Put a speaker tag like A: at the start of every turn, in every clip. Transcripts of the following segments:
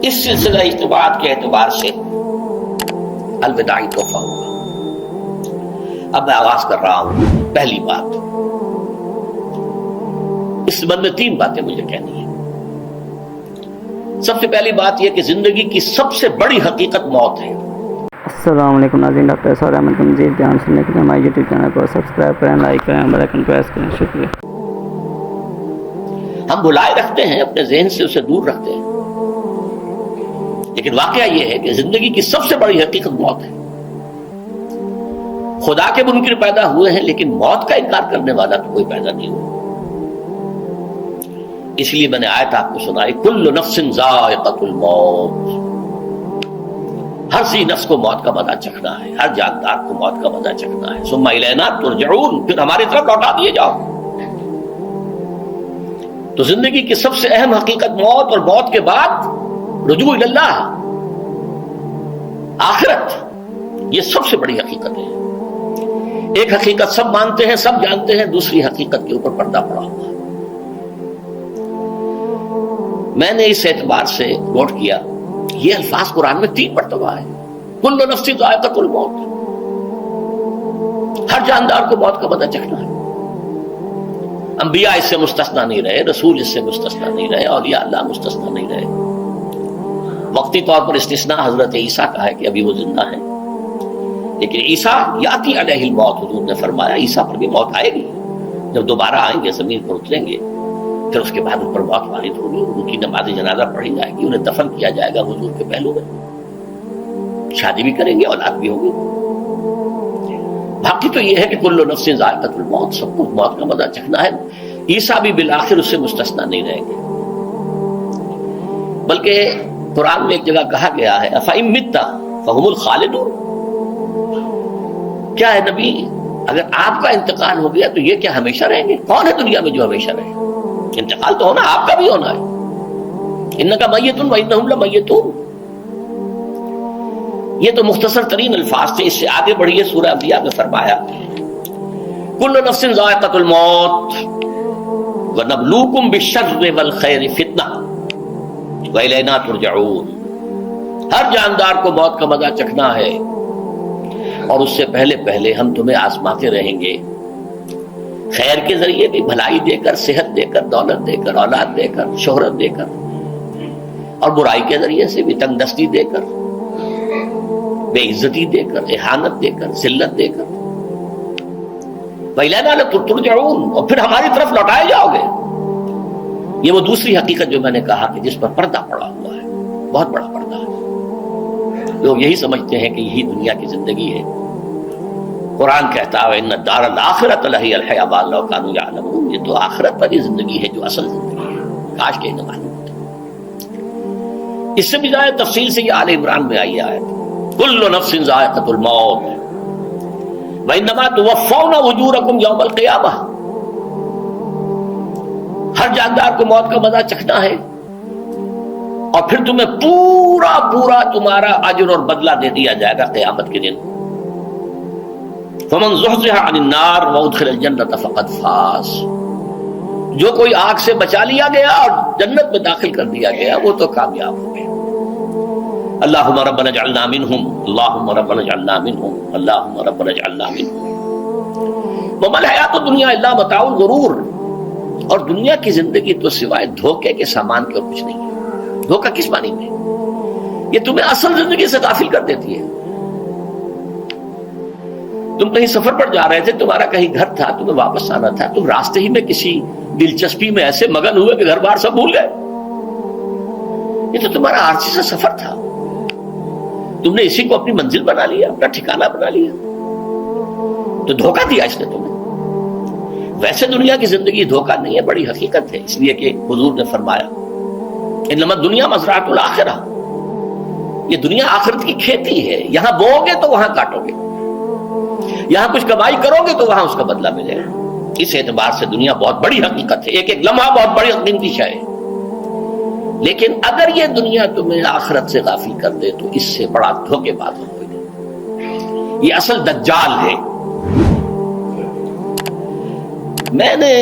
A: اس سلسلہ اجتماعات کے اعتبار سے الوداعی تحفہ ہوگا۔ اب میں آغاز کر رہا ہوں۔ پہلی بات، اس سبب میں 3 باتیں مجھے کہنی ہیں۔ سب سے پہلی بات یہ کہ زندگی کی سب سے بڑی حقیقت موت ہے۔
B: السلام علیکم ناظرین، ڈاکٹر سعود احمد کو مزید دھیان سننے کے لیے ہمارے یوٹیوب چینل کو سبسکرائب کریں، لائک کریں، بیل آئیکن پریس کریں۔ شکریہ۔
A: ہم بلائے رکھتے ہیں، اپنے ذہن سے اسے دور رکھتے ہیں، لیکن واقعہ یہ ہے کہ زندگی کی سب سے بڑی حقیقت موت ہے۔ خدا کے منکر پیدا ہوئے ہیں، لیکن موت کا انکار کرنے والا تو کوئی پیدا نہیں ہوا۔ اس لیے میں نے آیت آپ کو سنائی، کل نفس ذائقۃ الموت، ہر سی نفس کو موت کا مزہ چکھنا ہے، ہر جاندار کو موت کا مزہ چکھنا ہے۔ ثم الینا ترجعون، پھر ہماری طرف لوٹا دیے جاؤ۔ تو زندگی کی سب سے اہم حقیقت موت، اور موت کے بعد رجوع الی اللہ، آخرت، یہ سب سے بڑی حقیقت ہے۔ ایک حقیقت سب مانتے ہیں، سب جانتے ہیں، دوسری حقیقت کے اوپر پردہ پڑا ہوا ہے۔ میں نے اس اعتبار سے نوٹ کیا، یہ الفاظ قرآن میں 3 مرتبہ ہے، کل نفس ذائقۃ الموت، ہر جاندار کو موت کا مزہ چکھنا ہے۔ انبیاء اس سے مستثنا نہیں رہے، رسول اس سے مستثنا نہیں رہے، اولیاء اللہ مستثنا نہیں رہے۔ وقتی طور پر استثناء حضرت عیسیٰ کا ہے کہ ابھی وہ زندہ ہیں، لیکن عیسیٰ یاتی علیہ الموت، حضور نے فرمایا عیسیٰ پر بھی موت آئے گی، جب دوبارہ آئیں گے، زمین پر اتریں گے، پھر اس کے بعد ان پر موت وارد ہوگی، ان کی نماز جنازہ پڑھی جائے گی، انہیں دفن کیا جائے گا حضور کے پہلو میں، شادی بھی کریں گے، اولاد بھی ہوگی۔ باقی تو یہ ہے کہ کل نفس ذائقۃ الموت، سب کو موت کا مزہ چکھنا ہے۔ عیسیٰ بھی بالآخر اس سے مستثنا نہیں رہیں گے، بلکہ قرآن میں ایک جگہ کہا گیا ہے افإن مت فهم الخالدون، کیا ہے نبی اگر آپ کا انتقال ہو گیا تو یہ کیا ہمیشہ رہیں گے؟ کون ہے دنیا میں جو ہمیشہ رہے؟ انتقال تو ہونا، آپ کا بھی ہونا ہے۔ انک میت وانہم لمیتون، یہ تو مختصر ترین الفاظ تھے۔ اس سے آگے بڑھیے، سورہ انبیاء میں فرمایا کل نفس ذائقۃ الموت ونبلوکم بالشر والخیر فتنہ والینا ترجعون، ہر جاندار کو موت کا مزہ چکھنا ہے، اور اس سے پہلے پہلے ہم تمہیں آزماتے رہیں گے، خیر کے ذریعے بھی، بھلائی دے کر، صحت دے کر، دولت دے کر، اولاد دے کر، شہرت دے کر، اور برائی کے ذریعے سے بھی، تنگ دستی دے کر، بے عزتی دے کر، اہانت دے کر، ذلت دے کر۔ وَإِلَيْنَا تُرْجَعُونَ، اور پھر ہماری طرف لوٹائے جاؤ گے۔ یہ وہ دوسری حقیقت جو میں نے کہا کہ جس پر پردہ پڑا ہوا ہے، بہت بڑا پردہ ہے۔ لوگ یہی سمجھتے ہیں کہ یہی دنیا کی زندگی ہے۔ قرآن کہتا ہے ان الدار الآخرۃ لہی الحیوان لو کانوا یعلمون، یہ تو آخرت والی زندگی ہے جو اصل زندگی ہے، کاش کہ انہیں معلوم ہوتا۔ اس سے بھی زیادہ تفصیل سے یہ آل عمران میں آئی ہے، کل نفس ذائقۃ الموت وانما توفون اجورکم یوم القیامہ، ہر جاندار کو موت کا مزہ چکھنا ہے، اور پھر تمہیں پورا پورا تمہارا اجر اور بدلہ دے دیا جائے گا قیامت کے دن۔ فمن زحزح عن النار وادخل الجنة فقد فاز، جو کوئی آگ سے بچا لیا گیا اور جنت میں داخل کر دیا گیا وہ تو کامیاب ہو گیا۔ اللہم ربنا اجعلنا منہم، اللہم ربنا اجعلنا منہم، اللہم ربنا اجعلنا منہم۔ وما الحیات الدنیا الا متاع الغرور، اور دنیا کی زندگی تو سوائے دھوکے کے سامان کے اور کچھ نہیں ہے۔ دھوکہ کس معنی میں؟ یہ تمہیں اصل زندگی سے غافل کر دیتی ہے۔ تم کہیں سفر پر جا رہے تھے، تمہارا کہیں گھر تھا، تمہیں واپس آنا تھا، تم راستے ہی میں کسی دلچسپی میں ایسے مگن ہوئے کہ گھر بار سب بھول گئے۔ یہ تو تمہارا عارضی سا سفر تھا، تم نے اسی کو اپنی منزل بنا لیا، اپنا ٹھکانہ بنا لیا، تو دھوکہ دیا اس نے تمہیں۔ ویسے دنیا کی زندگی دھوکہ نہیں ہے، بڑی حقیقت ہے، اس لیے کہ حضور نے فرمایا انما الدنیا مزرعۃ الآخرہ، یہ دنیا آخرت کی کھیتی ہے، یہاں بو گے تو وہاں کاٹو گے، یہاں کچھ کمائی کرو گے تو وہاں اس کا بدلہ ملے گا۔ اس اعتبار سے دنیا بہت بڑی حقیقت ہے، ایک ایک لمحہ بہت بڑی قیمتی شے ہے، لیکن اگر یہ دنیا تمہیں آخرت سے غافل کر دے تو اس سے بڑا دھوکے باز ہو گئے۔ یہ اصل دجال ہے۔ میں نے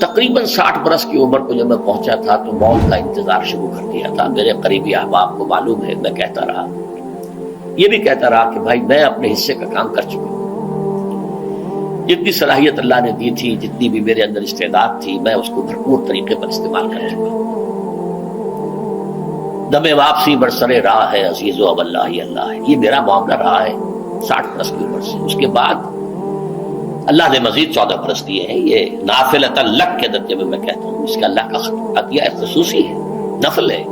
A: تقریباً 60 برس کی عمر کو جب میں پہنچا تھا تو موت کا انتظار شروع کر دیا تھا. میرے قریبی احباب کو معلوم ہے, میں کہتا رہا, یہ بھی کہتا رہا کہ بھائی میں اپنے حصے کا کام کر چکا ہوں. جتنی صلاحیت اللہ نے دی تھی, جتنی بھی میرے اندر استعداد تھی, میں اس کو بھرپور طریقے پر استعمال کر چکا ہوں. دم واپسی برسر راہ ہے عزیز و اب اللہ ہی اللہ ہے, یہ میرا معاملہ رہا ہے 60 برس کی عمر سے. اس کے بعد اللہ نے مزید 14 برس دیے ہیں. یہ نافلۃ لک کے درجے میں کہتا ہوں, اس کا اللہ کا عطیہ خصوصی ہے, نفل ہے.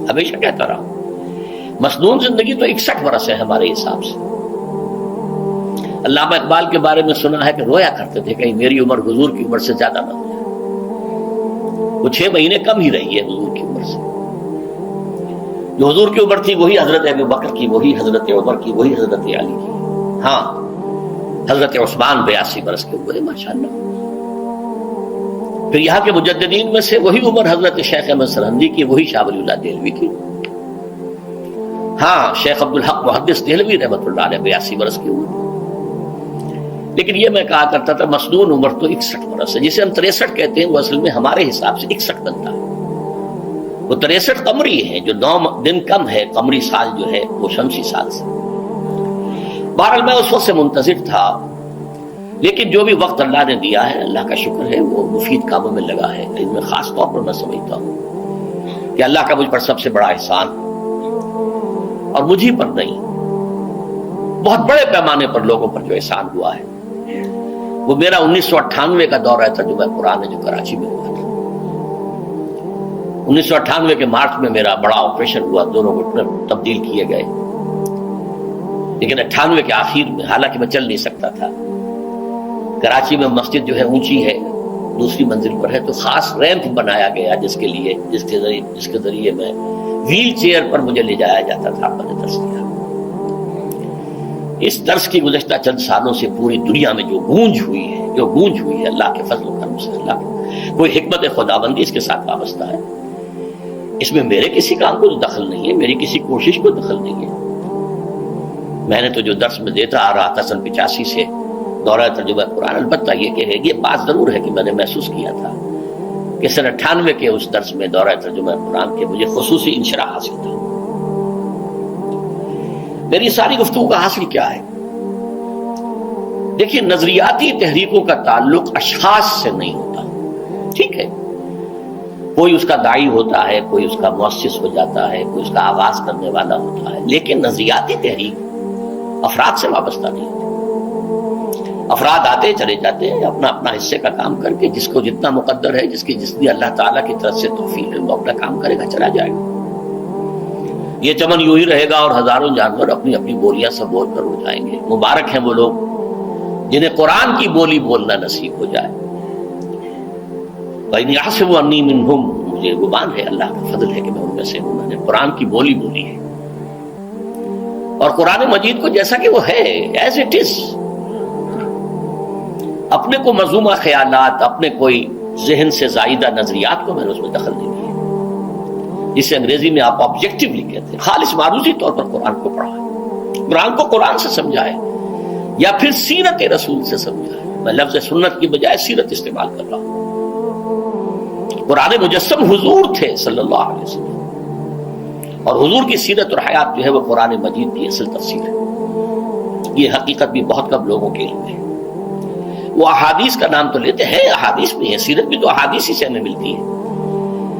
A: ہمیشہ کہتا رہا ہوں مسنون زندگی تو 61 برس ہے ہمارے حساب سے. علامہ اقبال کے بارے میں سنا ہے کہ رویا کرتے تھے کہیں میری عمر حضور کی عمر سے زیادہ نہ ہو جائے. وہ 6 مہینے کم ہی رہی ہے حضور کی عمر سے. جو حضور کی عمر تھی وہی حضرت ابو بکر کی, وہی حضرت عمر کی, وہی حضرت علی کی. ہاں, حضرت عثمان 82 برس کے ہوئے ماشاءاللہ. پھر یہاں کے مجددین میں سے وہی عمر حضرت شیخ احمد سرہندی کی, وہی شاہ ولی اللہ دہلوی کی. ہاں, شیخ عبدالحق محدث دہلوی رحمۃ اللہ علیہ 82 برس کی عمر. لیکن یہ میں کہا کرتا تھا مسنون عمر تو 61 برس ہے, جسے ہم 63 کہتے ہیں وہ اصل میں ہمارے حساب سے 61 بنتا ہے. وہ 63 قمری ہے, جو 9 دن کم ہے. قمری سال جو ہے وہ شمسی سال سے. بہرحال میں اس وقت سے منتظر تھا, لیکن جو بھی وقت اللہ نے دیا ہے اللہ کا شکر ہے, وہ مفید کاموں میں لگا ہے. ان میں خاص طور پر میں سمجھتا ہوں کہ اللہ کا مجھ پر سب سے بڑا احسان, اور مجھے پر نہیں, بہت بڑے پیمانے پر لوگوں پر جو احسان ہوا ہے, وہ میرا 1998 کا دورہ تھا جو میں قرآن جو کراچی میں ہوا تھا. 1998 کے مارچ میں میرا بڑا آپریشن ہوا, دونوں گھٹنے تبدیل کیے گئے. لیکن 98 کے آخر میں, حالانکہ میں چل نہیں سکتا تھا, کراچی میں مسجد جو ہے اونچی ہے, دوسری منزل پر ہے, تو خاص ریمپ بنایا گیا جس کے ذریعے میں ویل چیئر پر مجھے لے جایا جاتا تھا. میں نے درس کیا. اس درس کی گزشتہ چند سالوں سے پوری دنیا میں جو گونج ہوئی ہے اللہ کے فضل و کرم سے, اللہ کی کوئی حکمت خداوندی اس کے ساتھ وابستہ ہے. اس میں میرے کسی کام کو دخل نہیں ہے, میری کسی کوشش کو دخل نہیں ہے. میں نے تو جو درس میں دیتا آ رہا تھا سن 85 سے, دورہ ترجمہ قرآن, البتہ یہ بات ضرور ہے کہ میں نے محسوس کیا تھا کہ سن 98 کے اس درس میں دورہ ترجمہ قرآن کے مجھے خصوصی انشراح حاصل تھا. میری ساری گفتگو کا حاصل کیا ہے؟ دیکھیے, نظریاتی تحریکوں کا تعلق اشخاص سے نہیں ہوتا. ٹھیک ہے, کوئی اس کا داعی ہوتا ہے, کوئی اس کا مؤسس ہو جاتا ہے, کوئی اس کا آغاز کرنے والا ہوتا ہے, لیکن نظریاتی تحریک افراد سے وابستہ نہیں ہوتی. افراد آتے چلے جاتے ہیں اپنا اپنا حصے کا کام کر کے, جس کو جتنا مقدر ہے, جتنی اللہ تعالیٰ کی طرف سے توفیق ہے, وہ اپنا کام کرے گا, چلا جائے گا. یہ چمن یوں ہی رہے گا اور ہزاروں جانور اپنی اپنی بولیاں سے بول کر ہو جائیں گے. مبارک ہیں وہ لوگ جنہیں قرآن کی بولی بولنا نصیب ہو جائے. وَإِنْ يَحْسَبُ أَنِّي مِنْهُمْ, مجھے گمان ہے, اللہ کا فضل ہے کہ میں ان میں سے ہوں. میں نے قرآن کی بولی بولی ہے, اور قرآن مجید کو جیسا کہ وہ ہے ایز اٹ از, اپنے کو مذمومہ خیالات, اپنے کوئی ذہن سے زائدہ نظریات کو میں نے اس میں دخل نہیں دیا, جسے انگریزی میں آپ آبجیکٹیولی کہتے ہیں. خالص معروضی طور پر قرآن کو پڑھا ہے, قرآن کو قرآن سے سمجھا ہے, یا پھر سیرت رسول سے سمجھا ہے. میں لفظ سنت کی بجائے سیرت استعمال کر رہا ہوں. قرآن مجسم حضور تھے صلی اللہ علیہ وسلم, اور حضور کی سیرت اور حیات جو ہے وہ قرآن مجید کی اصل تفسیر ہے. یہ حقیقت بھی بہت کم لوگوں کے علم ہے. وہ احادیث کا نام تو لیتے ہیں, احادیث بھی ہے, سیرت بھی تو احادیث ہی سے ہمیں ملتی ہے,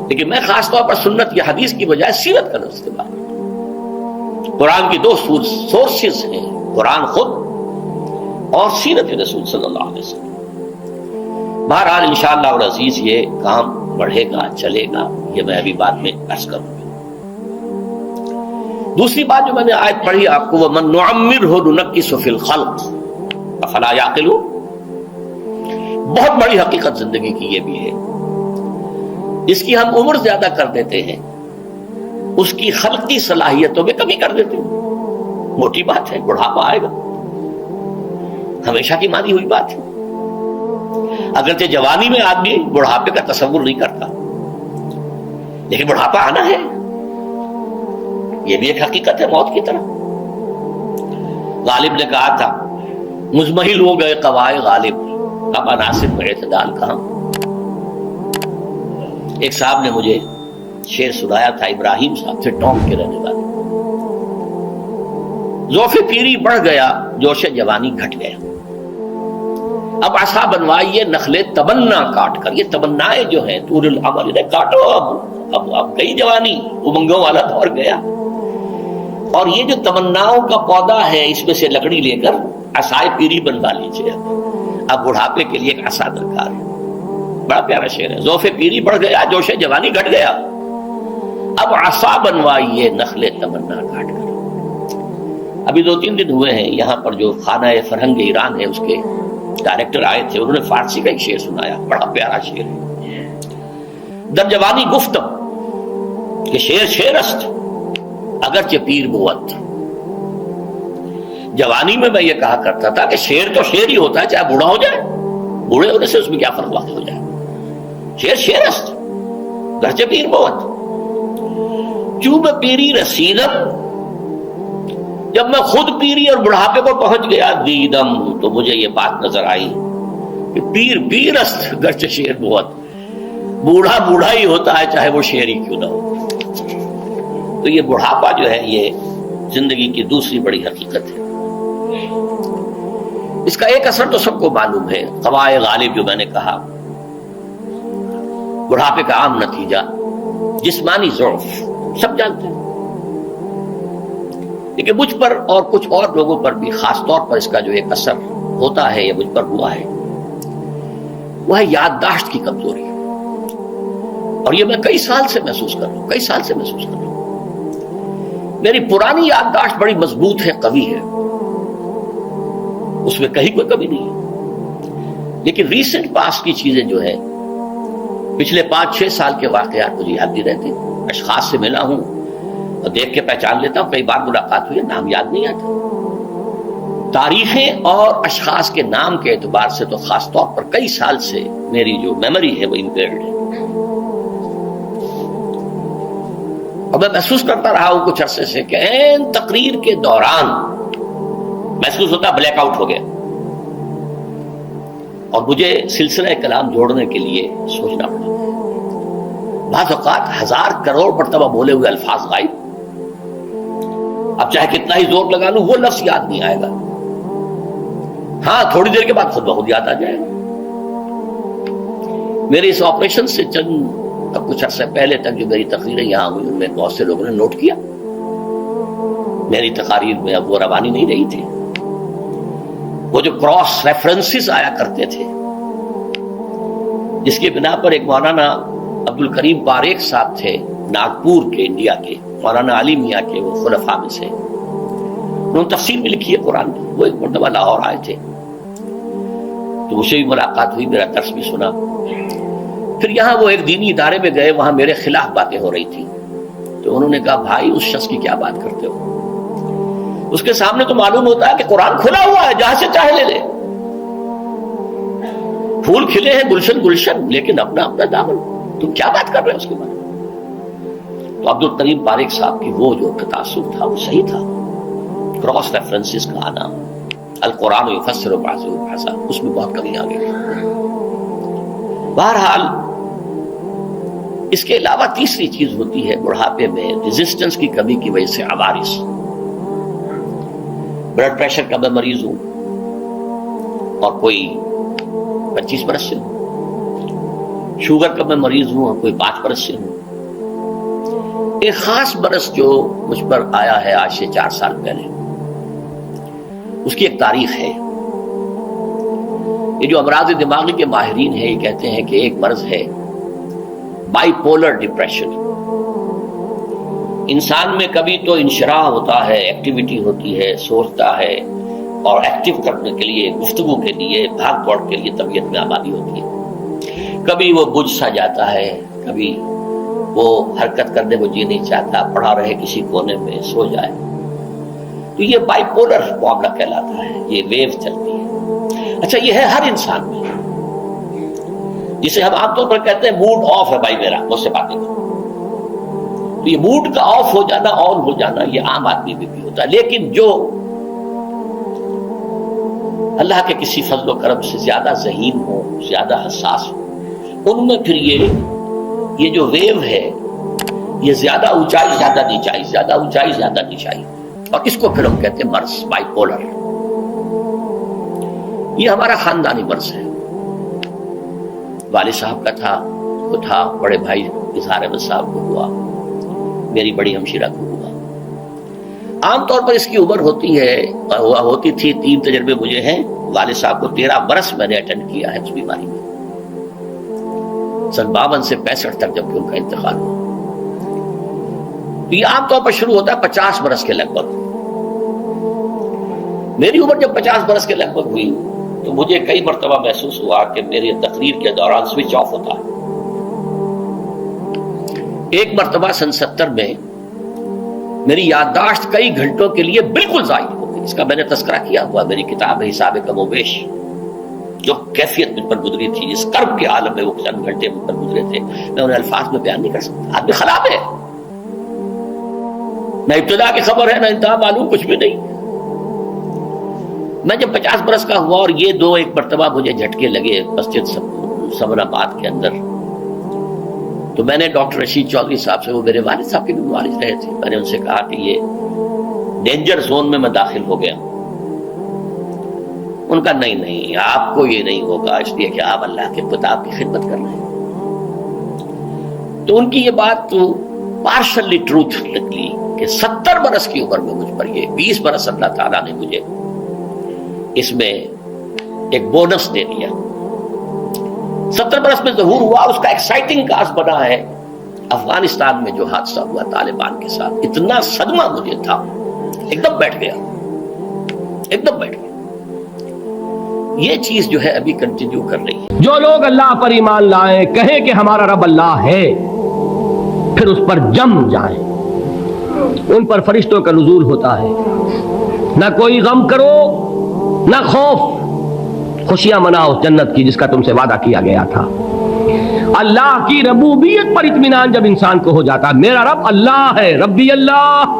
A: لیکن میں خاص طور پر سنت یا حدیث کی بجائے سیرت کا لفظ استعمال کرتا ہوں. قرآن کی 2 سورسز ہیں, قرآن خود اور سیرت رسول صلی اللہ علیہ وسلم. بہرحال انشاءاللہ العزیز یہ کام بڑھے گا, چلے گا, یہ میں ابھی بعد میں عرض کروں گا. دوسری بات جو میں نے آیت پڑھی آپ کو, وَمَن نُعَمِّرْهُ نُنَكِّسُ فِي الْخَلْقِ أَفَلَا يَعْقِلُونَ, بہت بڑی حقیقت زندگی کی یہ بھی ہے. اس کی ہم عمر زیادہ کر دیتے ہیں, اس کی خلقی صلاحیتوں میں کمی کر دیتے ہیں. موٹی بات ہے, بڑھاپا آئے گا, ہمیشہ کی مانی ہوئی بات ہے. اگرچہ جوانی میں آدمی بڑھاپے کا تصور نہیں کرتا, لیکن بڑھاپا آنا ہے, یہ بھی ایک حقیقت ہے موت کی طرح. غالب نے کہا تھا مزمحل ہو گئے قوائے غالب, اب عناصر میں اعتدال کہاں. ایک صاحب نے مجھے شعر سنایا تھا، ابراہیم صاحب تھے ٹونک کے رہنے والے. ذوف پیری بڑھ گیا، جوش جوانی گھٹ گیا، اب عصا بنوائیے نخل تمنا کاٹ کر. یہ تمنائیں جو ہیں طول العمر انہیں کاٹو، اب گئی جوانی، امنگوں والا دور گیا. اور یہ جو تمناؤں کا پودا ہے اس میں سے لکڑی لے کر عصائے پیری بنوا لیجیے. اب بڑھاپے کے لیے ایک عصا درکار ہے. بڑا پیارا شعر ہے. ذوف پیری بڑھ گیا، جوش جوانی گھٹ گیا، اب عصا بنوائیے نخل تمنا کاٹ کر. ابھی 2-3 دن ہوئے ہیں یہاں پر جو خانہ فرہنگ ایران ہے اس کے ڈائریکٹر آئے تھے، انہوں نے فارسی کا ایک شعر سنایا، بڑا پیارا شعر ہے. در جوانی گفتم کہ شعر شعر است اگرچہ پیر بود. جوانی میں میں یہ کہا کرتا تھا کہ شعر تو شعر ہی ہوتا ہے چاہے بوڑھا ہو جائے، بوڑھے ہونے سے اس میں کیا فرق واقع ہو جائے. شعر شعر است اگرچہ پیر بود. چوب پیری رسیدم، جب میں خود پیری اور بڑھاپے کو پہنچ گیا، دیدم تو مجھے یہ بات نظر آئی کہ پیر پیر است گرچہ شعر بہت، بوڑھا بوڑھا ہی ہوتا ہے چاہے وہ شعر ہی کیوں نہ ہو. تو یہ بڑھاپا جو ہے یہ زندگی کی دوسری بڑی حقیقت ہے. اس کا ایک اثر تو سب کو معلوم ہے، قوائے غالب جو میں نے کہا، بڑھاپے کا عام نتیجہ جسمانی ضعف، سب جانتے ہیں. لیکن مجھ پر اور کچھ اور لوگوں پر بھی خاص طور پر اس کا جو ایک اثر ہوتا ہے یا مجھ پر ہوا ہے وہ ہے یادداشت کی کمزوری. اور یہ میں کئی سال سے محسوس کر رہا ہوں. میری پرانی یادداشت بڑی مضبوط ہے، قوی ہے، اس میں کہیں کوئی کمی نہیں ہے. لیکن ریسنٹ پاس کی چیزیں جو ہے، پچھلے 5-6 سال کے واقعات مجھے یاد نہیں رہتے. اشخاص سے ملا ہوں اور دیکھ کے پہچان لیتا ہوں، کئی بار ملاقات ہوئی ہے، نام یاد نہیں آتا. تاریخیں اور اشخاص کے نام کے اعتبار سے تو خاص طور پر کئی سال سے میری جو میموری ہے وہ امپیئرڈ ہے. اور میں محسوس کرتا رہا ہوں کچھ عرصے سے کہ این تقریر کے دوران محسوس ہوتا بلیک آؤٹ ہو گیا، اور مجھے سلسلہ کلام جوڑنے کے لیے سوچنا پڑا. بعض اوقات 1000 کروڑ مرتبہ بولے ہوئے الفاظ غائب. اب چاہے کتنا ہی زور لگا لوں وہ لفظ یاد نہیں آئے گا. ہاں تھوڑی دیر کے بعد خود بخود یاد آ جائے گا. میرے اس آپریشن سے اب کچھ عرصے پہلے تک جو میری تقریریں یہاں ہوئی ان میں بہت سے لوگوں نے نوٹ کیا میری تقاریر میں اب وہ روانی نہیں رہی تھی. وہ جو کراس ریفرنسز آیا کرتے تھے جس کی بنا پر ایک مولانا عبد الکریم باریک صاحب تھے ناگپور کے، انڈیا کے، مولانا علی میاں کے وہ خلفاء میں سے، انہوں نے تفسیر بھی لکھی ہے قرآن کی. وہ ایک مرتبہ لاہور آئے تھے تو مجھ سے بھی ملاقات ہوئی، میرا درس بھی سنا. پھر یہاں وہ ایک دینی ادارے میں گئے، وہاں میرے خلاف باتیں ہو رہی تھی تو انہوں نے کہا بھائی اس شخص کی کیا بات کرتے ہو، اس کے سامنے تو معلوم ہوتا ہے کہ قرآن کھلا ہوا ہے، جہاں سے چاہے لے لے. پھول کھلے ہیں گلشن گلشن، لیکن اپنا اپنا دامن، تم کیا بات کر رہے ہو اس کے بارے میں. تو عبد الکریم باریک صاحب کی وہ جو تقاصر تھا وہ صحیح تھا. کراس ریفرنسز کا آنا، القرآن یفسر بعضہ بعضا، اس میں بہت کمی آ گئی. بہرحال اس کے علاوہ تیسری چیز ہوتی ہے بڑھاپے میں ریزسٹنس کی کمی کی وجہ سے عوارض. بلڈ پریشر کا میں مریض ہوں اور کوئی 25 برس سے ہوں، شوگر کا میں مریض ہوں اور کوئی 5 برس سے ہوں. ایک خاص برس جو مجھ پر آیا ہے آج سے 4 سال پہلے، اس کی ایک تاریخ ہے. یہ جو امراض دماغی کے ماہرین ہیں یہ کہتے ہیں کہ ایک مرض ہے بائی پولر ڈپریشن. انسان میں کبھی تو انشراح ہوتا ہے، ایکٹیویٹی ہوتی ہے، سوچتا ہے اور ایکٹیو کرنے کے لیے، گفتگو کے لیے، بھاگ دوڑ کے لیے طبیعت میں آبادی ہوتی ہے. کبھی وہ بجھ سا جاتا ہے، کبھی وہ حرکت کرنے کو جی نہیں چاہتا، پڑا رہے کسی کونے میں، سو جائے. تو یہ بائی پولر معاملہ کہلاتا ہے، یہ ویو چلتی ہے. اچھا یہ ہے ہر انسان میں، جسے ہم عام طور پر کہتے ہیں موڈ آف ہے بھائی میرا، مجھ سے باتیں کرو. تو یہ موڈ کا آف ہو جانا، آن ہو جانا، یہ عام آدمی میں بھی ہوتا ہے. لیکن جو اللہ کے کسی فضل و کرم سے زیادہ ذہین ہو، زیادہ حساس ہو، ان میں پھر یہ یہ جو ویو ہے یہ زیادہ اونچائی زیادہ نیچائی، زیادہ اونچائی زیادہ نیچائی، اور اس کو پھر ہم کہتے ہیں مرض، بائی پولر۔ یہ ہمارا خاندانی مرض ہے، والد صاحب کا تھا، وہ تھا، بڑے بھائی اظہار احمد صاحب کو ہوا، میری بڑی ہمشیرہ کو ہوا۔ عام طور پر اس کی عمر ہوتی ہے، ہوتی تھی، 3 تجربے مجھے ہیں، والد صاحب کو 13 برس میں نے اٹینڈ کیا ہے اس بیماری میں، سن 52 سے 65 تک جب کہ ان کا انتقال ہوا۔ یہ عام طور پر شروع ہوتا ہے 50 برس کے لگ بھگ۔ میری عمر جب 50 برس کے لگ بھگ ہوئی تو مجھے کئی مرتبہ محسوس ہوا کہ میری تقریر کے دوران سوئچ آف ہوتا ہے۔ ایک مرتبہ سن 70 میں میری یادداشت کئی گھنٹوں کے لیے بالکل ضائع ہو گئی، اس کا میں نے تذکرہ کیا ہوا میری کتاب ہے حساب کم و بیش، جو کیفیت مجھ پر گزری تھی، جس کرب کے عالم میں وہ چند گھنٹے مجھ پر گزرے تھے، میں انہیں الفاظ میں بیان نہیں کر سکتا۔ آدمی خراب ہے، نہ ابتدا کی خبر ہے نہ انتہا معلوم، کچھ بھی نہیں۔ میں جب 50 برس کا ہوا اور یہ 2 ایک مرتبہ مجھے جھٹکے لگے مسجد سمن آباد کے اندر، تو میں نے ڈاکٹر رشید چودھری صاحب سے، وہ میرے والد صاحب کے بھی والد رہے تھے، میں نے ان سے کہا کہ یہ ڈینجر زون میں داخل ہو گیا۔ ان کا نہیں آپ کو یہ نہیں ہوگا، اس لیے کہ آپ اللہ کے کتاب کی خدمت کر رہے ہیں۔ تو ان کی یہ بات تو پارشلی ٹروتھ نکلی کہ 70 برس کی عمر میں مجھ پر یہ 20 برس اللہ تعالیٰ نے مجھے اس میں ایک بونس دے دیا۔ 70 برس میں ظہور ہوا، اس کا ایکسائٹنگ کاز بنا ہے افغانستان میں جو حادثہ ہوا طالبان کے ساتھ۔ اتنا صدمہ مجھے تھا، ایک دم بیٹھ گیا، ایک دم بیٹھ گیا۔ یہ چیز جو ہے ابھی کنٹینیو کر رہی ہے۔
C: جو لوگ اللہ پر ایمان لائیں، کہیں کہ ہمارا رب اللہ ہے، پھر اس پر جم جائیں، ان پر فرشتوں کا نزول ہوتا ہے۔ نہ کوئی غم کرو نہ خوف، خوشیاں مناؤ جنت کی جس کا تم سے وعدہ کیا گیا تھا۔ اللہ کی ربوبیت پر اطمینان جب انسان کو ہو جاتا، میرا رب اللہ ہے، ربی اللہ،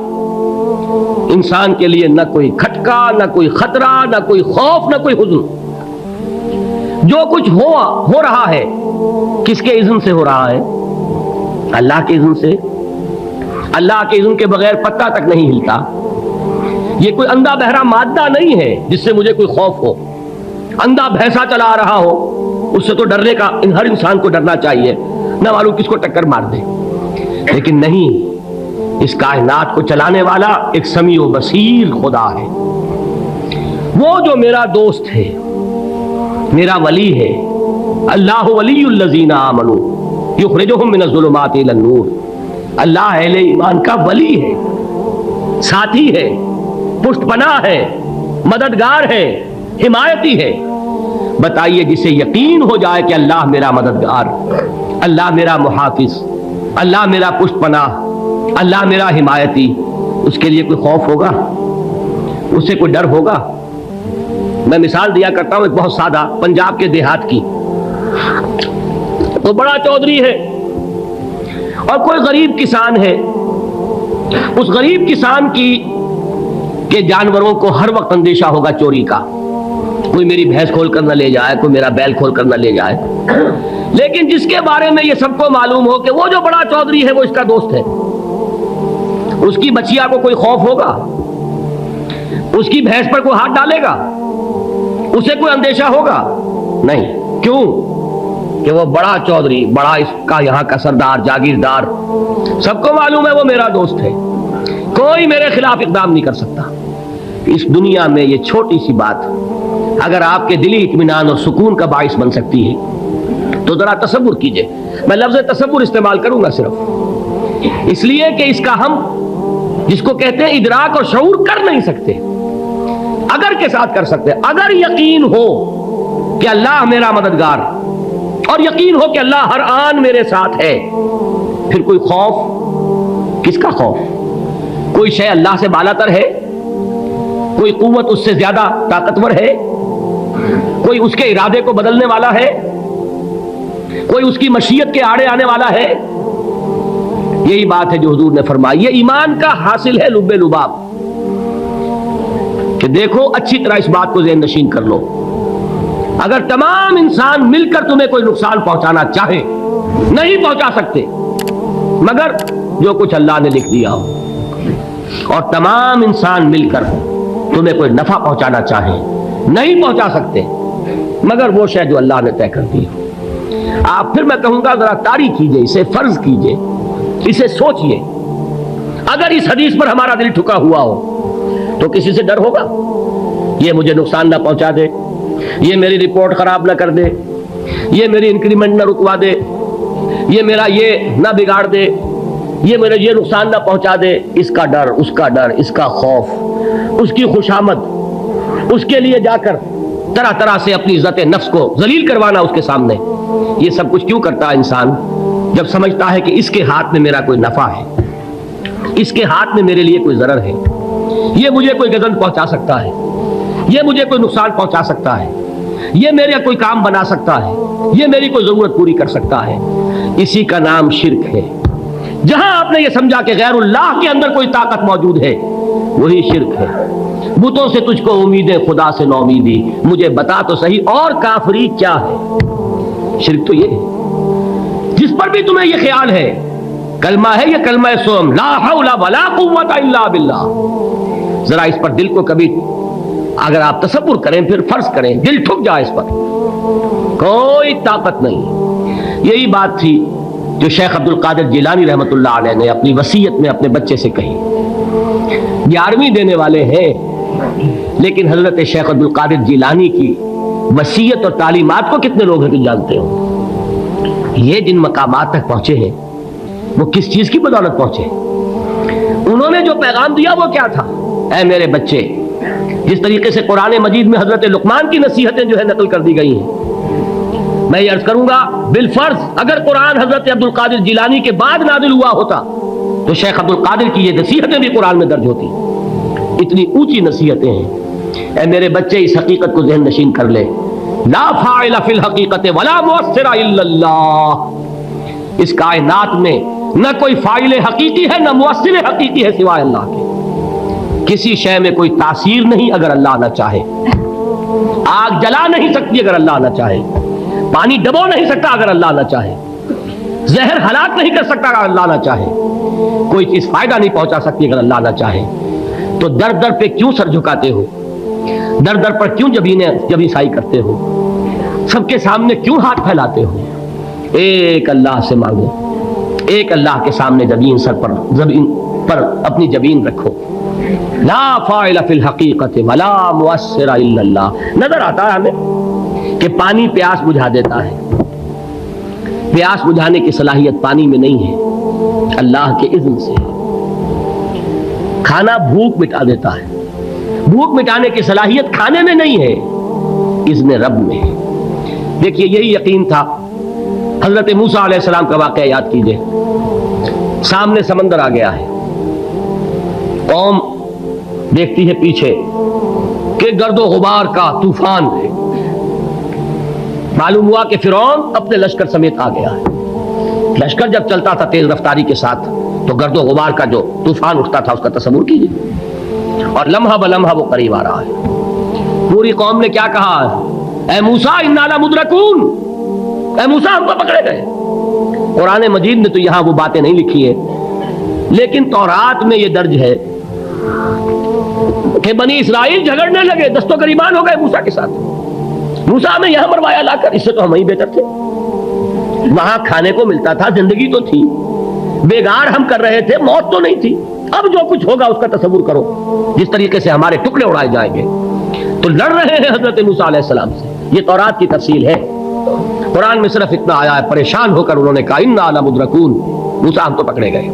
C: انسان کے لیے نہ کوئی کھٹکا، نہ کوئی خطرہ، نہ کوئی خوف، نہ کوئی حزن۔ جو کچھ ہو رہا ہے کس کے اذن سے ہو رہا ہے؟ اللہ کے اذن سے۔ اللہ کے اذن کے بغیر پتہ تک نہیں ہلتا۔ یہ کوئی اندھا بہرا مادہ نہیں ہے جس سے مجھے کوئی خوف ہو۔ اندھا بھینسا چلا رہا ہو اس سے تو ڈرنے کا ہر انسان کو ڈرنا چاہیے، نہ معلوم کس کو ٹکر مار دے، لیکن نہیں، اس کائنات کو چلانے والا ایک سمیع و بصیر خدا ہے۔ وہ جو میرا دوست ہے، میرا ولی ہے، اللہ ولی الذین آمنوا یخرجہم من الظلمات الی النور۔ اللہ اہل ایمان کا ولی ہے، ساتھی ہے، پشت پناہ ہے، مددگار ہے، حمایتی ہے۔ بتائیے جسے یقین ہو جائے کہ اللہ میرا مددگار، اللہ میرا محافظ، اللہ میرا پشت پناہ، اللہ میرا حمایتی، اس کے لیے کوئی خوف ہوگا؟ اس سے کوئی ڈر ہوگا؟ میں مثال دیا کرتا ہوں ایک بہت سادہ، پنجاب کے دیہات کی۔ وہ بڑا چودھری ہے اور کوئی غریب کسان ہے۔ اس غریب کسان کے جانوروں کو ہر وقت اندیشہ ہوگا چوری کا، کوئی میری بھینس کھول کر نہ لے جائے، کوئی میرا بیل کھول کر نہ لے جائے۔ لیکن جس کے بارے میں یہ سب کو معلوم ہو کہ وہ جو بڑا چودھری ہے وہ اس کا دوست ہے، اس کی بچیا کو کوئی خوف ہوگا؟ اس کی بھینس پر کوئی ہاتھ ڈالے گا؟ اسے کوئی اندیشہ ہوگا؟ نہیں۔ کیوں؟ کہ وہ بڑا چودھری، بڑا اس کا یہاں کا سردار، جاگیردار، سب کو معلوم ہے وہ میرا دوست ہے، کوئی میرے خلاف اقدام نہیں کر سکتا۔ اس دنیا میں یہ چھوٹی سی بات اگر آپ کے دلی اطمینان اور سکون کا باعث بن سکتی ہے تو ذرا تصور کیجئے۔ میں لفظ تصور استعمال کروں گا صرف اس لیے کہ اس کا ہم جس کو کہتے ہیں ادراک اور شعور کر نہیں سکتے، اگر کے ساتھ کر سکتے۔ اگر یقین ہو کہ اللہ میرا مددگار اور یقین ہو کہ اللہ ہر آن میرے ساتھ ہے، پھر کوئی خوف؟ کس کا خوف؟ کوئی شے اللہ سے بالاتر ہے؟ کوئی قوت اس سے زیادہ طاقتور ہے؟ کوئی اس کے ارادے کو بدلنے والا ہے؟ کوئی اس کی مشیت کے آڑے آنے والا ہے؟ یہی بات ہے جو حضور نے فرمائی۔ یہ ایمان کا حاصل ہے لب لباب، کہ دیکھو اچھی طرح اس بات کو ذہن نشین کر لو، اگر تمام انسان مل کر تمہیں کوئی نقصان پہنچانا چاہے نہیں پہنچا سکتے، مگر جو کچھ اللہ نے لکھ دیا ہو، اور تمام انسان مل کر تمہیں کوئی نفع پہنچانا چاہیں نہیں پہنچا سکتے مگر وہ شے جو اللہ نے طے کر دی ہو۔ آپ پھر میں کہوں گا ذرا طاری کیجئے، اسے فرض کیجئے، اسے سوچئے، اگر اس حدیث پر ہمارا دل ٹھکا ہوا ہو تو کسی سے ڈر ہوگا؟ یہ مجھے نقصان نہ پہنچا دے، یہ میری رپورٹ خراب نہ کر دے، یہ میری انکریمنٹ نہ رکوا دے، یہ میرا یہ نہ بگاڑ دے، یہ میرے یہ نقصان نہ پہنچا دے۔ اس کا ڈر، اس کا ڈر، اس کا خوف، اس کی خوشامد، اس کے لیے جا کر طرح طرح سے اپنی عزت نفس کو ذلیل کروانا اس کے سامنے، یہ سب کچھ کیوں کرتا ہے انسان؟ جب سمجھتا ہے کہ اس کے ہاتھ میں میرا کوئی نفع ہے، اس کے ہاتھ میں میرے لیے کوئی ضرر ہے، یہ مجھے کوئی گزن پہنچا سکتا ہے، یہ مجھے کوئی نقصان پہنچا سکتا ہے، یہ میرا کوئی کام بنا سکتا ہے، یہ میری کوئی ضرورت پوری کر سکتا ہے، اسی کا نام شرک ہے۔ جہاں آپ نے یہ سمجھا کہ غیر اللہ کے اندر کوئی طاقت موجود ہے وہی شرک ہے۔ بتوں سے تجھ کو امیدیں، خدا سے نو امیدی، مجھے بتا تو صحیح اور کافری کیا ہے؟ شرک تو یہ ہے جس پر بھی تمہیں یہ خیال ہے کلمہ ہے، یہ کلمہ سوم لا حول ولا قوت الا باللہ، ذرا اس پر دل کو کبھی اگر آپ تصور کریں، پھر فرض کریں، دل ٹھک جائے اس پر، کوئی طاقت نہیں۔ یہی بات تھی جو شیخ عبد القادر جیلانی رحمۃ اللہ علیہ نے اپنی وصیت میں اپنے بچے سے کہی۔ 11ویں دینے والے ہیں لیکن حضرت شیخ عبد القادر جیلانی کی وصیت اور تعلیمات کو کتنے لوگ ہیں کہ جانتے ہو؟ یہ جن مقامات تک پہنچے ہیں وہ کس چیز کی بدولت پہنچے؟ انہوں نے جو پیغام دیا وہ کیا تھا؟ اے میرے بچے، جس طریقے سے قرآن مجید میں حضرت لقمان کی نصیحتیں جو ہے نقل کر دی گئی ہیں، میں یہ عرض کروں گا بالفرض اگر قرآن حضرت عبد القادر جیلانی کے بعد نازل ہوا ہوتا تو شیخ عبد القادر کی یہ نصیحتیں بھی قرآن میں درج ہوتی۔ اتنی اونچی نصیحتیں ہیں۔ اے میرے بچے، اس حقیقت کو ذہن نشین کر لے، لا فاعل فی الحقیقت ولا مؤثر الا اللہ، اس کائنات میں نہ کوئی فاعل حقیقی ہے نہ مؤثر حقیقی ہے سوائے اللہ کے۔ کسی شے میں کوئی تاثیر نہیں اگر اللہ نہ چاہے، آگ جلا نہیں سکتی اگر اللہ نہ چاہے، پانی ڈبو نہیں سکتا اگر اللہ نہ چاہے، زہر ہلاک نہیں کر سکتا اگر اللہ نہ چاہے، کوئی چیز فائدہ نہیں پہنچا سکتی اگر اللہ نہ چاہے۔ تو در در پہ کیوں سر جھکاتے ہو؟ در در پر کیوں جبیں سائی کرتے ہو؟ سب کے سامنے کیوں ہاتھ پھیلاتے ہو؟ ایک اللہ سے مانگو، ایک اللہ کے سامنے زمین پر اپنی جبین رکھو۔ لا فاعل فی الحقیقت ولا مؤثر الا اللہ۔ نظر آتا ہے ہمیں کہ پانی پیاس بجھا دیتا ہے، پیاس بجھانے کی صلاحیت پانی میں نہیں ہے، اللہ کے اذن سے۔ کھانا بھوک مٹا دیتا ہے، بھوک مٹانے کی صلاحیت کھانے میں نہیں ہے، اذن رب میں ہے۔ دیکھیے یہی یقین تھا حضرت موسیٰ علیہ السلام کا واقعہ یاد کیجئے۔ سامنے سمندر آ گیا ہے، قوم دیکھتی ہے پیچھے کہ گرد و غبار کا طوفان ہے، معلوم ہوا کہ فرعون اپنے لشکر سمیت آ گیا ہے۔ لشکر جب چلتا تھا تیز رفتاری کے ساتھ تو گرد و غبار کا جو طوفان اٹھتا تھا اس کا تصور کیجیے، اور لمحہ بلمحہ وہ قریب آ رہا ہے۔ پوری قوم نے کیا کہا؟ اے موسیٰ انا لمدرکون، اے موسیٰ ہم تو پکڑے گئے۔ قرآن مجید نے تو یہاں وہ باتیں نہیں لکھی ہے، لیکن تورات میں یہ درج ہے کہ بنی اسرائیل جھگڑنے لگے، دست و گریبان ہو گئے موسیٰ کے ساتھ۔ موسیٰ ہمیں یہاں مروایا لا کر، اس سے تو ہم ہی بہتر تھے، وہاں کھانے کو ملتا تھا، زندگی تو تھی، بیگار ہم کر رہے تھے، موت تو نہیں تھی۔ اب جو کچھ ہوگا اس کا تصور کرو، جس طریقے سے ہمارے ٹکڑے اڑائے جائیں گے۔ تو لڑ رہے ہیں حضرت موسیٰ علیہ السلام سے، یہ تورات کی تفصیل ہے۔ قرآن میں صرف اتنا آیا ہے، پریشان ہو کر انہوں نے کہا انا لمدرکون، موسیٰ ہم تو پکڑے گئے۔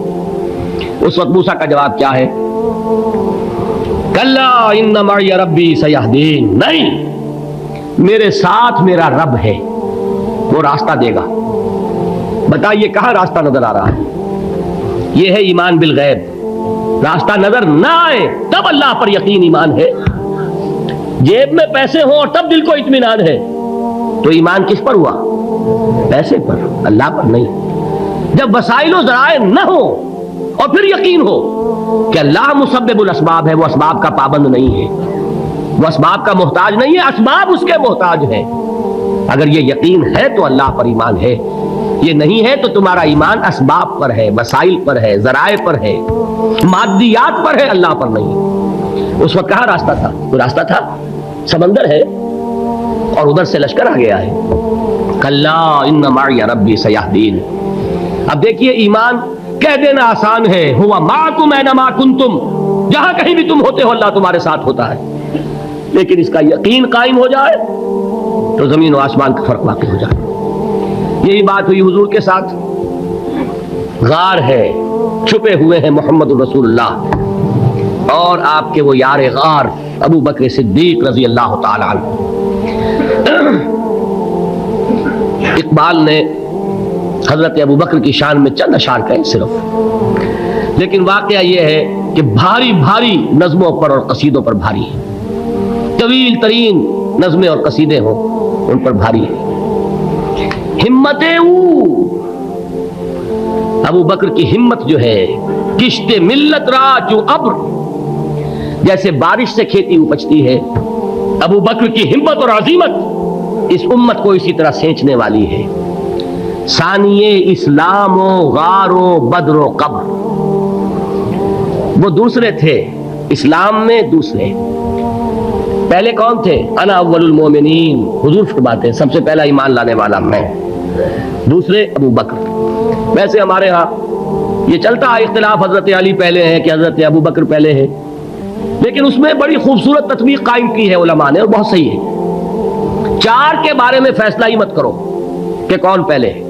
C: اس وقت موسیٰ کا جواب کیا ہے؟ کلا ان معی ربی سیہدین، نہیں، میرے ساتھ میرا رب ہے، وہ راستہ دے گا۔ بتائیے کہاں راستہ نظر آ رہا ہے؟ یہ ہے ایمان بالغیب۔ راستہ نظر نہ آئے تب اللہ پر یقین ایمان ہے، جیب میں پیسے ہوں اور تب دل کو اطمینان ہے، تو ایمان کس پر ہوا؟ پیسے پر، اللہ پر نہیں۔ جب وسائل و ذرائع نہ ہو اور پھر یقین ہو کہ اللہ مسبب الاسباب ہے، وہ اسباب کا پابند نہیں ہے، وہ اسباب کا محتاج نہیں ہے، اسباب اس کے محتاج ہیں، اگر یہ یقین ہے تو اللہ پر ایمان ہے۔ یہ نہیں ہے تو تمہارا ایمان اسباب پر ہے، وسائل پر ہے، ذرائع پر ہے، مادیات پر ہے، اللہ پر نہیں۔ اس وقت کہاں راستہ تھا؟ کوئی راستہ تھا؟ سمندر ہے اور ادھر سے لشکر آ گیا ہے۔ کلا ان معی ربی سیہدین۔ اب دیکھیے ایمان کہہ دینا آسان ہے، ہوا معکم اینما کنتم، جہاں کہیں بھی تم ہوتے ہو اللہ تمہارے ساتھ ہوتا ہے، لیکن اس کا یقین قائم ہو جائے تو زمین و آسمان کا فرق واقع ہو جائے۔ یہی بات ہوئی حضور کے ساتھ۔ غار ہے، چھپے ہوئے ہیں محمد رسول اللہ اور آپ کے وہ یار غار ابو بکر صدیق رضی اللہ تعالی عنہ۔ اقبال نے حضرت ابو بکر کی شان میں چند اشعار کہے صرف، لیکن واقعہ یہ ہے کہ بھاری بھاری نظموں پر اور قصیدوں پر بھاری ہے، طویل ترین نظمیں اور قصیدے ہوں ان پر بھاری ہے۔ ہمتیں ابو بکر کی ہمت جو ہے، کشت ملت را جو ابر، جیسے بارش سے کھیتی اپجتی ہے، ابو بکر کی ہمت اور عظیمت اس امت کو اسی طرح سینچنے والی ہے۔ ثانیے اسلام و غار و بدر و قبر، وہ دوسرے تھے اسلام میں، دوسرے پہلے کون تھے؟ انا اول المومنین، حضور فرماتے ہیں سب سے پہلا ایمان لانے والا میں، دوسرے ابو بکر۔ ویسے ہمارے ہاں یہ چلتا ہے اختلاف، حضرت علی پہلے ہیں کہ حضرت ابو بکر پہلے ہیں، لیکن اس میں بڑی خوبصورت تطبیق قائم کی ہے علماء نے اور بہت صحیح ہے۔ چار کے بارے میں فیصلہ ہی مت کرو کہ کون پہلے ہے،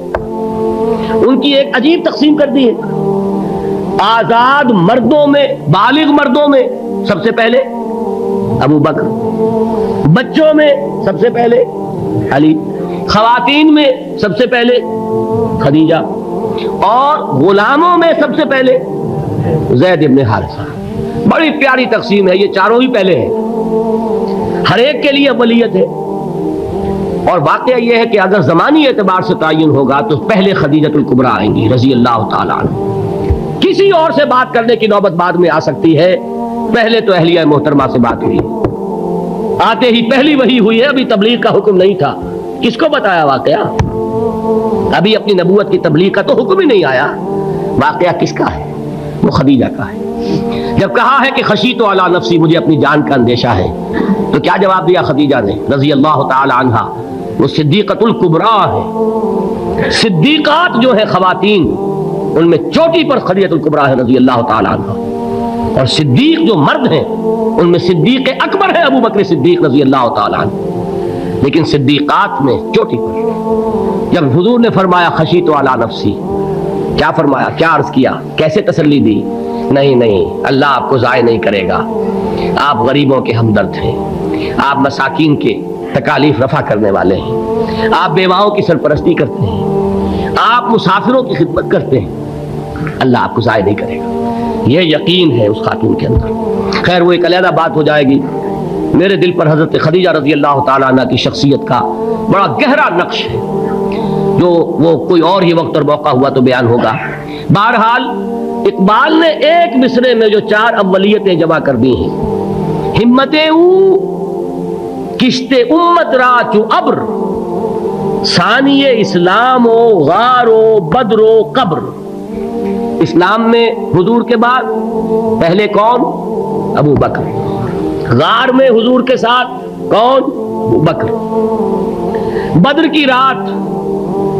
C: ان کی ایک عجیب تقسیم کر دی ہے۔ آزاد مردوں میں، بالغ مردوں میں سب سے پہلے ابو بکر، بچوں میں سب سے پہلے علی، خواتین میں سب سے پہلے خدیجہ، اور غلاموں میں سب سے پہلے زید ابن حارثہ۔ بڑی پیاری تقسیم ہے، یہ چاروں ہی پہلے ہیں، ہر ایک کے لیے اولیت ہے۔ اور واقعہ یہ ہے کہ اگر زمانی اعتبار سے تعین ہوگا تو پہلے خدیجہ الکبریٰ آئیں گی رضی اللہ تعالی عنہ، کسی اور سے بات کرنے کی نوبت بعد میں آ سکتی ہے، پہلے تو اہلیہ محترمہ سے بات ہوئی، آتے ہی پہلی وحی ہوئی ہے، ابھی تبلیغ کا حکم نہیں تھا۔ کس کو بتایا واقعہ؟ ابھی اپنی نبوت کی تبلیغ کا تو حکم ہی نہیں آیا۔ واقعہ کس کا ہے؟ وہ خدیجہ کا ہے۔ جب کہا ہے کہ خشیت علی نفسی، مجھے اپنی جان کا اندیشہ ہے، تو کیا جواب دیا خدیجہ نے رضی اللہ تعالی عنہا؟ وہ صدیقۃ الکبریٰ ہے۔ صدیقات جو ہے خواتین، ان میں چوٹی پر خدیجہ الکبریٰ ہے رضی اللہ تعالی عنہا، اور صدیق جو مرد ہیں ان میں صدیق اکبر ہے ابو بکر صدیق رضی اللہ تعالی عنہ، لیکن صدیقات میں چوٹی پر۔ جب حضور نے فرمایا خشیت علی نفسی، کیا فرمایا؟ کیا عرض کیا؟ کیسے تسلی دی؟ نہیں، اللہ آپ کو ضائع نہیں کرے گا، آپ غریبوں کے ہمدرد ہیں، آپ مساکین کے تکالیف رفع کرنے والے ہیں، آپ بیواؤں کی سرپرستی کرتے ہیں، آپ مسافروں کی خدمت کرتے ہیں، اللہ آپ کو ضائع نہیں کرے گا۔ یہ یقین ہے اس خاتون کے اندر۔ خیر وہ ایک علیحدہ بات ہو جائے گی۔ میرے دل پر حضرت خدیجہ رضی اللہ تعالیٰ عنہ کی شخصیت کا بڑا گہرا نقش ہے، جو وہ کوئی اور ہی وقت اور موقع ہوا تو بیان ہوگا۔ بہرحال اقبال نے ایک مصرے میں جو چار اولیتیں جمع کر دی ہیں، ہمتیں کشت امت را چو ابر، ثانی اسلام و غار و بدر و قبر۔ اسلام میں حضور کے بعد پہلے کون؟ ابو بکر۔ غار میں حضور کے ساتھ کون؟ ابو بکر۔ بدر کی رات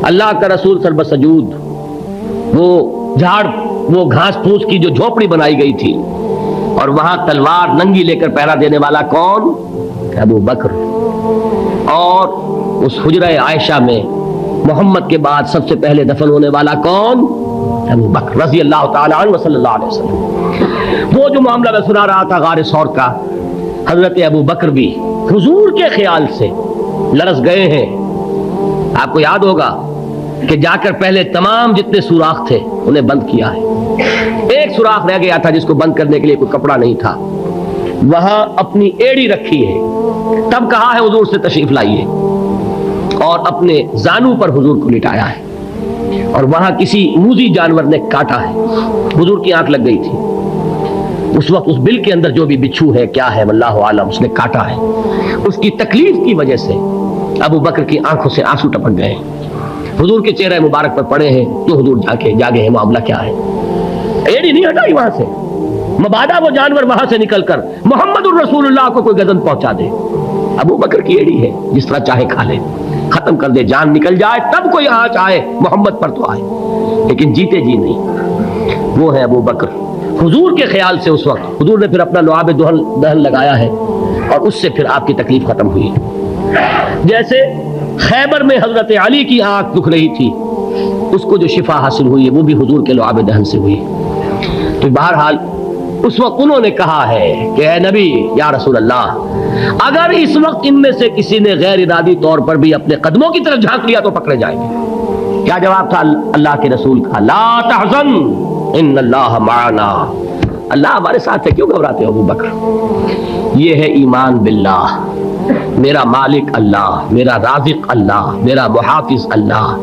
C: اللہ کا رسول سر بسجود، وہ گھاس پھوس کی جو جھوپڑی بنائی گئی تھی، اور وہاں تلوار ننگی لے کر پہرا دینے والا کون؟ ابو بکر۔ اور اس حجرہ عائشہ میں محمد کے بعد سب سے پہلے دفن ہونے والا کون؟ ابو بکر رضی اللہ تعالی عنہ صلی اللہ علیہ وسلم۔ وہ جو معاملہ میں سنا رہا تھا غار ثور کا، حضرت ابو بکر بھی حضور کے خیال سے لرز گئے ہیں۔ آپ کو یاد ہوگا کہ جا کر پہلے تمام جتنے سوراخ تھے انہیں بند کیا ہے، ایک سوراخ رہ گیا تھا جس کو بند کرنے کے لیے کوئی کپڑا نہیں تھا، وہاں اپنی ایڑی رکھی ہے، تب کہا ہے حضور سے تشریف لائیے، اور اپنے زانو پر حضور کو لٹایا ہے، اور وہاں کسی موذی جانور نے کاٹا ہے، حضور کی آنکھ لگ گئی تھی، اس وقت اس بل کے اندر جو بھی بچھو ہے کیا ہے واللہ عالم، اس نے کاٹا ہے، اس کی تکلیف کی وجہ سے ابو بکر کی آنکھوں سے آنسو ٹپک گئے، حضور کے چہرے مبارک پر پڑے ہیں تو حضور جاگے ہیں، معاملہ کیا ہے؟ ایڑی نہیں ہٹائی وہاں سے، مبادا وہ جانور وہاں سے نکل کر محمد الرسول اللہ کو کوئی گزن پہنچا دے۔ ابو بکر کی ایڑی ہے، جس طرح چاہے کھا لے، ختم کر دے، جان نکل جائے تب کوئی آنچ آئے، محمد پر تو آئے، لیکن جیتے جی نہیں۔ وہ ہے ابو بکر۔ حضور کے خیال سے اس وقت حضور نے پھر اپنا لعاب دہن لگایا ہے، اور اس سے پھر آپ کی تکلیف ختم ہوئی۔ جیسے خیبر میں حضرت علی کی آنکھ دکھ رہی تھی، اس کو جو شفا حاصل ہوئی ہے وہ بھی حضور کے لعاب دہن سے ہوئی۔ تو بہرحال اس وقت انہوں نے کہا ہے کہ اے نبی یا رسول اللہ، اگر اس وقت ان میں سے کسی نے غیر ارادی طور پر بھی اپنے قدموں کی طرف جھانک لیا تو پکڑے جائیں گے۔ کیا جواب تھا اللہ کے رسول کا؟ لا تحزن ان اللہ معنا، اللہ ہمارے ساتھ ہے، کیوں گھبراتے ہو ابو بکر؟ یہ ہے ایمان باللہ، میرا مالک اللہ، میرا رازق اللہ، میرا محافظ اللہ،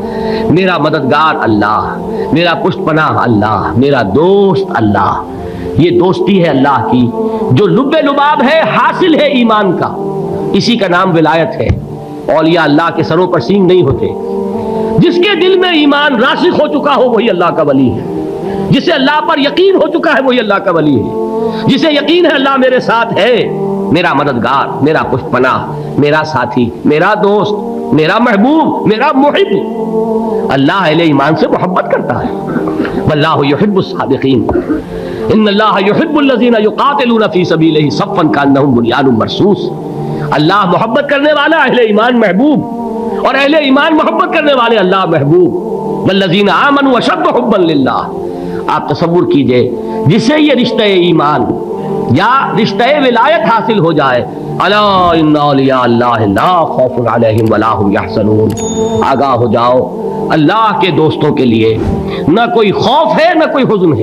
C: میرا مددگار اللہ، میرا پشت پناہ اللہ، میرا دوست اللہ۔ یہ دوستی ہے اللہ کی جو لب لباب ہے، حاصل ہے ایمان کا، اسی کا نام ولایت ہے۔ اولیاء اللہ کے سروں پر سینگ نہیں ہوتے، جس کے دل میں ایمان راسخ ہو چکا ہو وہی اللہ کا ولی ہے، جسے اللہ پر یقین ہو چکا ہے وہی اللہ کا ولی ہے، جسے یقین ہے اللہ میرے ساتھ ہے، میرا مددگار، میرا پشت پناہ، میرا ساتھی، میرا دوست، میرا محبوب، میرا محب۔ اللہ اہل ایمان سے محبت کرتا ہے۔ واللہ یحب الصادقین، ان اللہ یحب الذین یقاتلون فی سبیلہ صفا کانہم بنیان مرصوص۔ اللہ محبت کرنے والا، اہل ایمان محبوب، اور اہل ایمان محبت کرنے والے اللہ محبوب۔ والذین آمنوا اشد حبا للہ۔ آپ تصور کیجئے جسے یہ رشتہ ایمان یا رشتہ ولایت حاصل ہو جائے، الا ان اولیاء اللہ لا خوف علیہم ولا هم یحزنون، آگاہ ہو جاؤ، اللہ کے دوستوں کے لیے نہ کوئی خوف ہے نہ کوئی حزن ہے۔